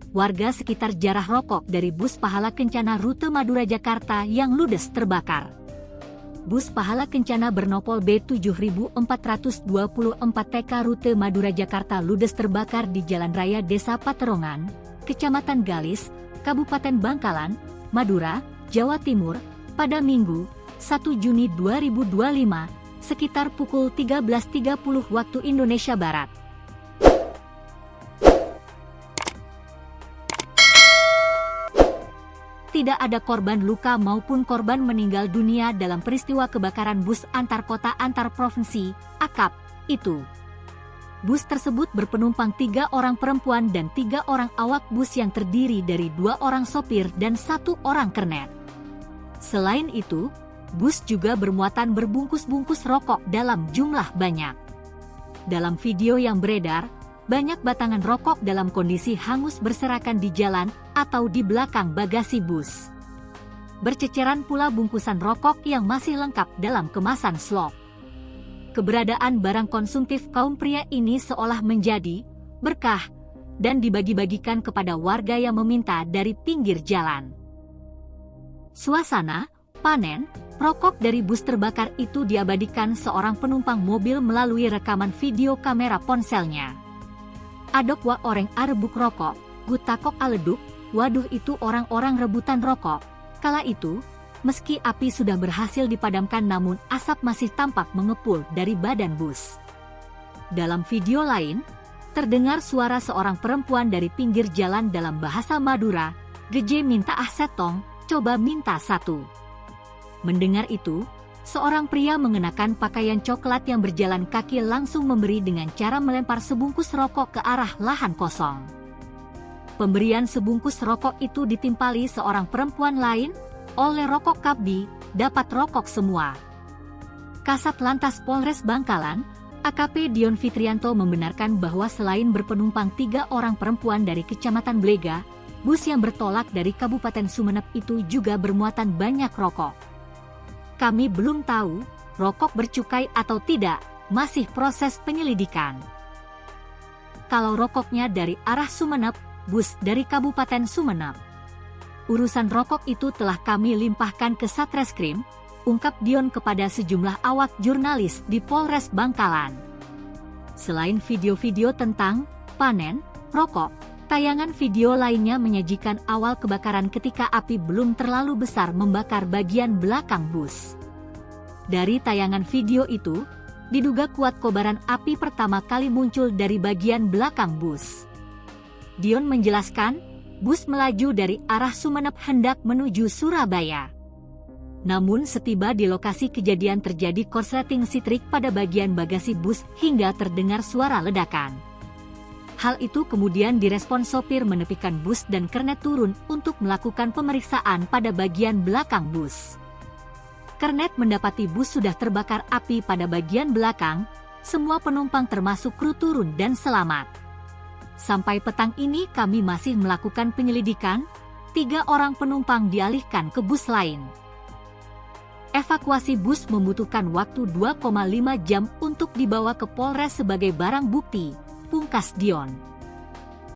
warga sekitar jarah rokok dari bus Pahala Kencana rute Madura Jakarta yang ludes terbakar. Bus Pahala Kencana bernopol B7424 TK rute Madura Jakarta ludes terbakar di Jalan Raya Desa Paterongan, Kecamatan Galis, Kabupaten Bangkalan, Madura, Jawa Timur, pada Minggu, 1 Juni 2025, sekitar pukul 13.30 waktu Indonesia Barat. Tidak ada korban luka maupun korban meninggal dunia dalam peristiwa kebakaran bus antar kota antar provinsi, AKAP, itu. Bus tersebut berpenumpang 3 orang perempuan dan 3 orang awak bus yang terdiri dari 2 orang sopir dan 1 orang kernet. Selain itu, bus juga bermuatan berbungkus-bungkus rokok dalam jumlah banyak. Dalam video yang beredar, banyak batangan rokok dalam kondisi hangus berserakan di jalan atau di belakang bagasi bus. Berceceran pula bungkusan rokok yang masih lengkap dalam kemasan slop. Keberadaan barang konsumtif kaum pria ini seolah menjadi berkah dan dibagi-bagikan kepada warga yang meminta dari pinggir jalan. Suasana panen rokok dari bus terbakar itu diabadikan seorang penumpang mobil melalui rekaman video kamera ponselnya. Adok wa oreng arebuk rokok, gutakok aleduk, waduh itu orang-orang rebutan rokok. Kala itu, meski api sudah berhasil dipadamkan namun asap masih tampak mengepul dari badan bus. Dalam video lain, terdengar suara seorang perempuan dari pinggir jalan dalam bahasa Madura, "Geje minta setong, coba minta satu." Mendengar itu, seorang pria mengenakan pakaian coklat yang berjalan kaki langsung memberi dengan cara melempar sebungkus rokok ke arah lahan kosong. Pemberian sebungkus rokok itu ditimpali seorang perempuan lain, oleh rokok Kabdi, dapat rokok semua. Kasat Lantas Polres Bangkalan, AKP Dion Fitrianto membenarkan bahwa selain berpenumpang 3 orang perempuan dari Kecamatan Blega, bus yang bertolak dari Kabupaten Sumeneb itu juga bermuatan banyak rokok. Kami belum tahu, rokok bercukai atau tidak, masih proses penyelidikan. Kalau rokoknya dari arah Sumeneb, bus dari Kabupaten Sumeneb. Urusan rokok itu telah kami limpahkan ke Satreskrim, ungkap Dion kepada sejumlah awak jurnalis di Polres Bangkalan. Selain video-video tentang panen rokok, tayangan video lainnya menyajikan awal kebakaran ketika api belum terlalu besar membakar bagian belakang bus. Dari tayangan video itu, diduga kuat kobaran api pertama kali muncul dari bagian belakang bus. Dion menjelaskan, bus melaju dari arah Sumeneb hendak menuju Surabaya. Namun setiba di lokasi kejadian terjadi korsleting sitrik pada bagian bagasi bus hingga terdengar suara ledakan. Hal itu kemudian direspon sopir menepikan bus dan kernet turun untuk melakukan pemeriksaan pada bagian belakang bus. Kernet mendapati bus sudah terbakar api pada bagian belakang, semua penumpang termasuk kru turun dan selamat. Sampai petang ini kami masih melakukan penyelidikan, 3 orang penumpang dialihkan ke bus lain. Evakuasi bus membutuhkan waktu 2,5 jam untuk dibawa ke Polres sebagai barang bukti, pungkas Dion.